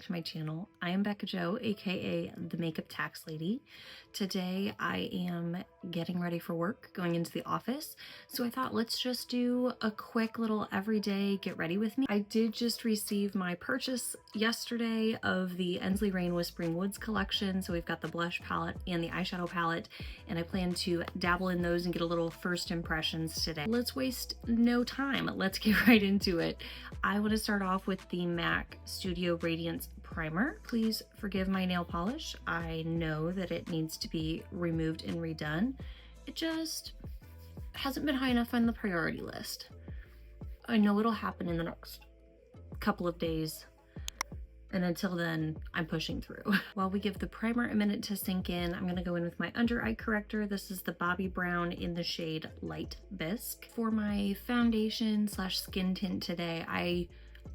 back to my channel. I am Bekah Jo, aka the Makeup Tax Lady. Today I am getting ready for work, going into the office. So I thought let's just do a quick little everyday get ready with me. I did just receive my purchase yesterday of the Ensley Reign Whispering Woods collection. So we've got the blush palette and the eyeshadow palette, and I plan to dabble in those and get a little first impressions today. Let's waste no time. Let's get right into it. I want to start off with the MAC Studio Radiance Primer. Please forgive my nail polish. I know that it needs to be removed and redone. It just hasn't been high enough on the priority list. I know it'll happen in the next couple of days, and until then, I'm pushing through. While we give the primer a minute to sink in, I'm gonna go in with my under eye corrector. This is the Bobbi Brown in the shade Light Bisque. For my foundation slash skin tint today, I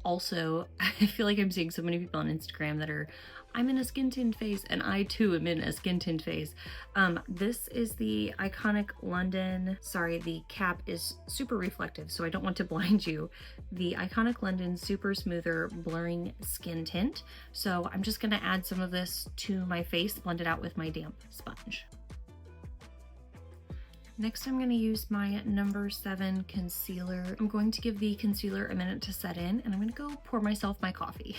feel like I'm seeing so many people on Instagram that are, I'm in a skin tint phase, and I too am in a skin tint phase. This is the Iconic London, sorry, the cap is super reflective, so I don't want to blind you. The Iconic London Super Smoother Blurring Skin Tint. So I'm just gonna add some of this to my face, blend it out with my damp sponge. Next, I'm going to use my number 7 concealer. I'm going to give the concealer a minute to set in, and I'm going to go pour myself my coffee.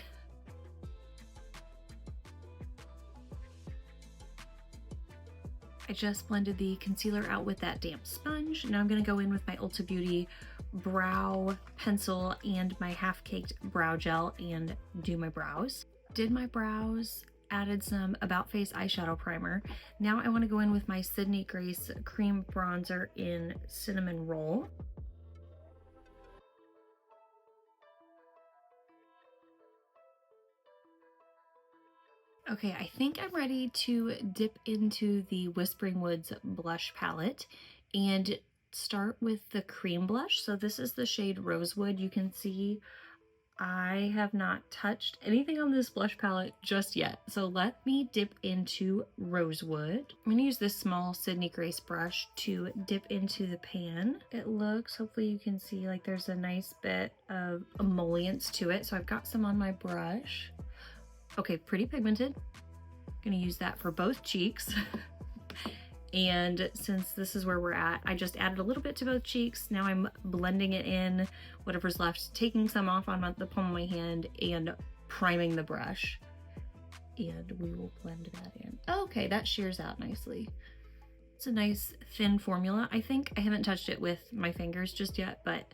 I just blended the concealer out with that damp sponge. Now I'm going to go in with my Ulta Beauty brow pencil and my half-caked brow gel and do my brows. Did my brows, added some About Face eyeshadow primer. Now I want to go in with my Sydney Grace cream bronzer in Cinnamon Roll. Okay, I think I'm ready to dip into the Whispering Woods blush palette and start with the cream blush. So this is the shade Rosewood. You can see I have not touched anything on this blush palette just yet. So let me dip into Rosewood. I'm gonna use this small Sydney Grace brush to dip into the pan. It looks, hopefully you can see, like there's a nice bit of emollients to it. So I've got some on my brush. Okay, pretty pigmented. I'm gonna use that for both cheeks. And since this is where we're at, I just added a little bit to both cheeks. Now I'm blending it in, whatever's left, taking some off on the palm of my hand and priming the brush. And we will blend that in. Okay, that shears out nicely. It's a nice thin formula. I think I haven't touched it with my fingers just yet, but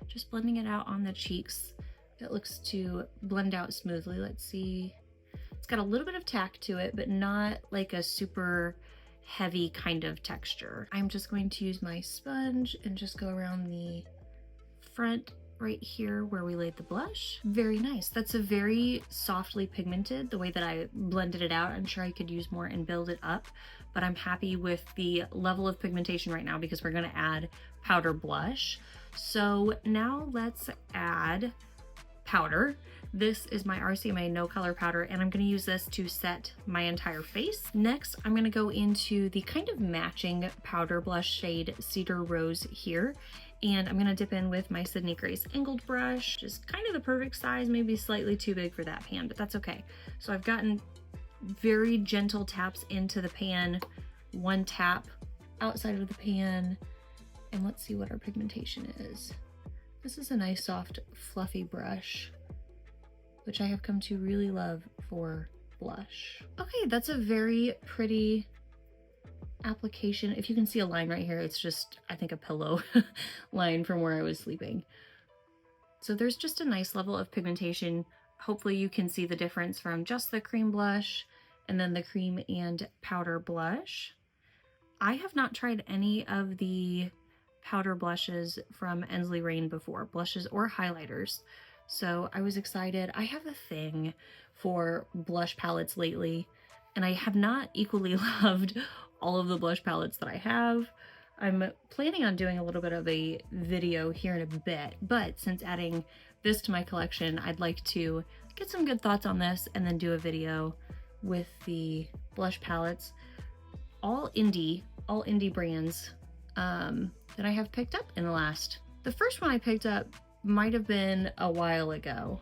just blending it out on the cheeks, it looks to blend out smoothly. Let's see. It's got a little bit of tack to it, but not like a super heavy kind of texture. I'm just going to use my sponge and just go around the front right here where we laid the blush. Very nice. That's a very softly pigmented, the way that I blended it out. I'm sure I could use more and build it up, but I'm happy with the level of pigmentation right now because we're going to add powder blush. So now let's add powder. This is my RCMA No Color Powder, and I'm going to use this to set my entire face. Next, I'm going to go into the kind of matching powder blush shade Cedar Rose here, and I'm going to dip in with my Sydney Grace angled brush, just kind of the perfect size, maybe slightly too big for that pan, but that's okay. So I've gotten very gentle taps into the pan, one tap outside of the pan, and let's see what our pigmentation is. This is a nice soft fluffy brush, which I have come to really love for blush. Okay, that's a very pretty application. If you can see a line right here, it's just, I think, a pillow line from where I was sleeping. So there's just a nice level of pigmentation. Hopefully you can see the difference from just the cream blush and then the cream and powder blush. I have not tried any of the powder blushes from Ensley Reign before, blushes or highlighters. So I was excited. I have a thing for blush palettes lately, and I have not equally loved all of the blush palettes that I have. I'm planning on doing a little bit of a video here in a bit, but since adding this to my collection, I'd like to get some good thoughts on this and then do a video with the blush palettes. All indie brands that I have picked up in the last. The first one I picked up might have been a while ago,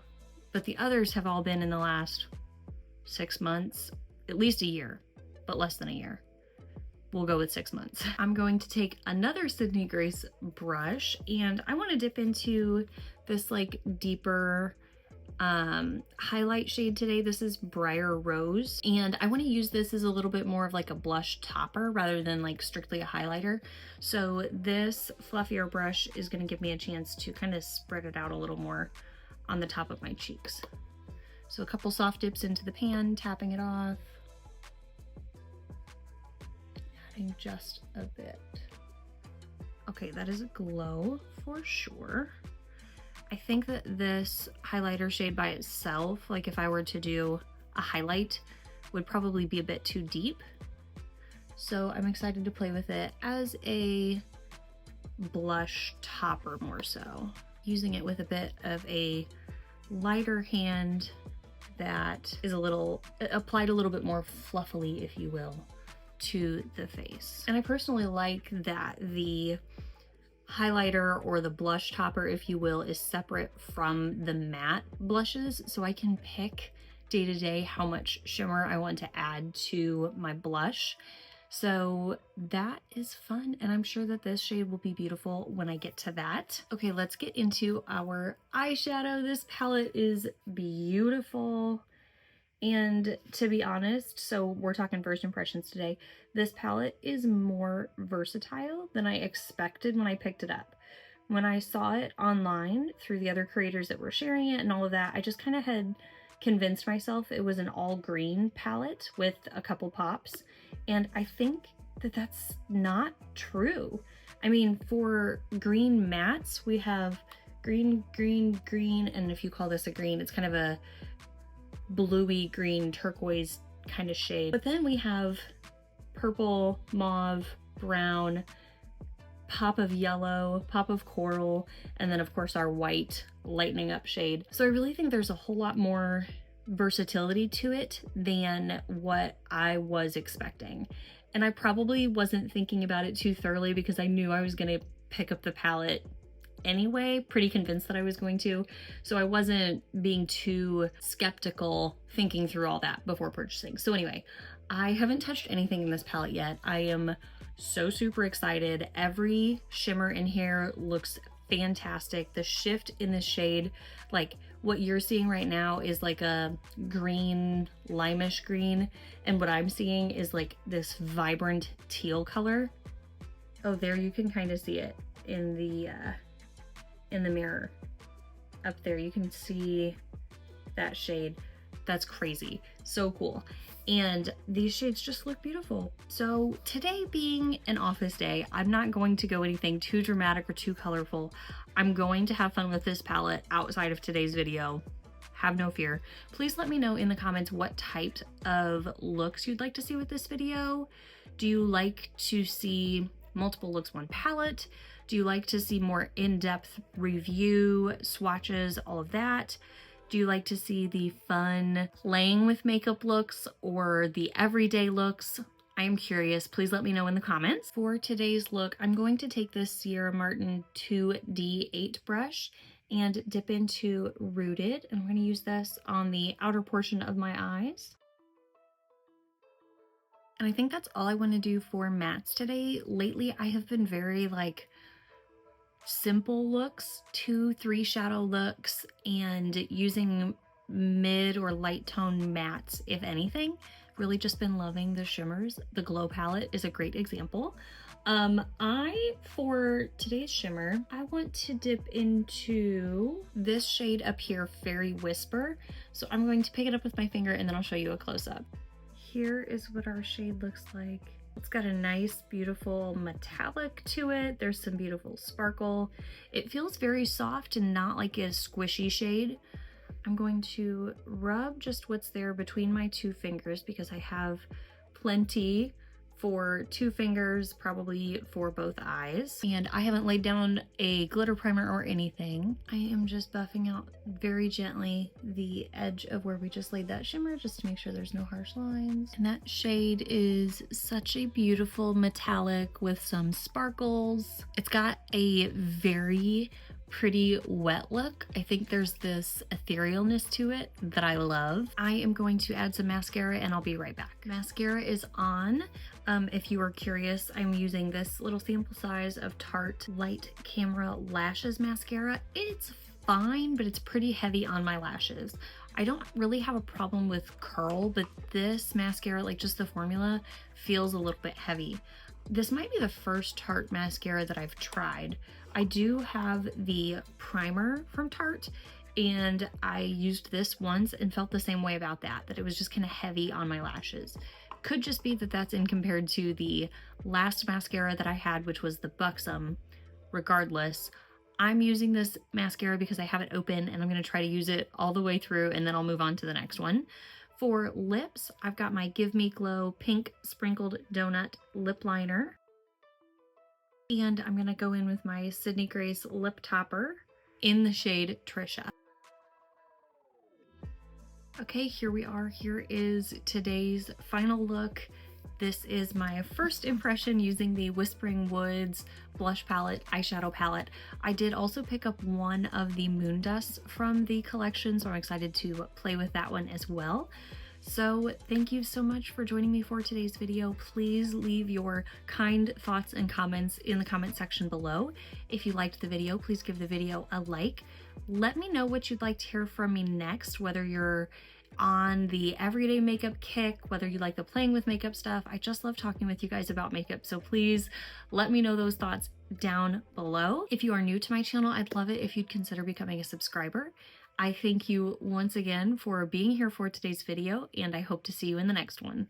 but the others have all been in the last 6 months, at least a year, but less than a year. We'll go with 6 months. I'm going to take another Sydney Grace brush, and I want to dip into this like deeper highlight shade today. This is Briar Rose, and I want to use this as a little bit more of like a blush topper rather than like strictly a highlighter. So this fluffier brush is going to give me a chance to kind of spread it out a little more on the top of my cheeks. So a couple soft dips into the pan, tapping it off, adding just a bit. Okay, that is a glow for sure. I think that this highlighter shade by itself, like if I were to do a highlight, would probably be a bit too deep. So I'm excited to play with it as a blush topper more so. Using it with a bit of a lighter hand that is a little, applied a little bit more fluffily, if you will, to the face. And I personally like that the highlighter or the blush topper, if you will, is separate from the matte blushes, so I can pick day to day how much shimmer I want to add to my blush. So that is fun, and I'm sure that this shade will be beautiful when I get to that. Okay, let's get into our eyeshadow. This palette is beautiful. And to be honest, so we're talking first impressions today, this palette is more versatile than I expected when I picked it up. When I saw it online through the other creators that were sharing it and all of that, I just kind of had convinced myself it was an all green palette with a couple pops. And I think that that's not true. I mean, for green mattes, we have green, green, green, and if you call this a green, it's kind of a bluey green turquoise kind of shade. But then we have purple, mauve, brown, pop of yellow, pop of coral, and then of course our white lightening up shade. So I really think there's a whole lot more versatility to it than what I was expecting. And I probably wasn't thinking about it too thoroughly because I knew I was gonna pick up the palette anyway, pretty convinced that I was going to. So I wasn't being too skeptical thinking through all that before purchasing. So anyway, I haven't touched anything in this palette yet. I am so super excited. Every shimmer in here looks fantastic. The shift in the shade, like what you're seeing right now is like a green, limeish green, and what I'm seeing is like this vibrant teal color. Oh, there you can kind of see it in the mirror. Up there you can see that shade. That's crazy. So cool. And these shades just look beautiful. So today being an office day, I'm not going to go anything too dramatic or too colorful. I'm going to have fun with this palette outside of today's video. Have no fear. Please let me know in the comments what types of looks you'd like to see with this video. Do you like to see multiple looks, one palette? Do you like to see more in-depth review, swatches, all of that? Do you like to see the fun playing with makeup looks or the everyday looks? I am curious. Please let me know in the comments. For today's look, I'm going to take this Sierra Martin 2D8 brush and dip into Rooted. And we're going to use this on the outer portion of my eyes. And I think that's all I want to do for mattes today. Lately, I have been very like simple looks, 2-3 shadow looks, and using mid or light tone mattes, if anything. Really just been loving the shimmers. The Glow palette is a great example. For today's shimmer, I want to dip into this shade up here, Fairy Whisper. So I'm going to pick it up with my finger and then I'll show you a close-up. Here is what our shade looks like. It's got a nice, beautiful metallic to it. There's some beautiful sparkle. It feels very soft and not like a squishy shade. I'm going to rub just what's there between my two fingers because I have plenty for 2 fingers, probably for both eyes. And I haven't laid down a glitter primer or anything. I am just buffing out very gently the edge of where we just laid that shimmer just to make sure there's no harsh lines. And that shade is such a beautiful metallic with some sparkles. It's got a very pretty wet look. I think there's this etherealness to it that I love. I am going to add some mascara and I'll be right back. Mascara is on. If you are curious, I'm using this little sample size of Tarte Light Camera Lashes mascara. It's fine, but it's pretty heavy on my lashes. I don't really have a problem with curl, but this mascara, like just the formula, feels a little bit heavy. This might be the first Tarte mascara that I've tried. I do have the primer from Tarte, and I used this once and felt the same way about that it was just kind of heavy on my lashes. Could just be that that's in compared to the last mascara that I had, which was the Buxom. Regardless, I'm using this mascara because I have it open and I'm going to try to use it all the way through and then I'll move on to the next one. For lips, I've got my Give Me Glow Pink Sprinkled Donut Lip Liner. And I'm going to go in with my Sydney Grace Lip Topper in the shade Trisha. Okay, here we are. Here is today's final look. This is my first impression using the Whispering Woods blush palette, eyeshadow palette. I did also pick up one of the Moon Dusts from the collection, so I'm excited to play with that one as well. So thank you so much for joining me for today's video. Please leave your kind thoughts and comments in the comment section below. If you liked the video, please give the video a like. Let me know what you'd like to hear from me next, whether you're on the everyday makeup kick, whether you like the playing with makeup stuff. I just love talking with you guys about makeup, so please let me know those thoughts down below. If you are new to my channel, I'd love it if you'd consider becoming a subscriber. I thank you once again for being here for today's video, and I hope to see you in the next one.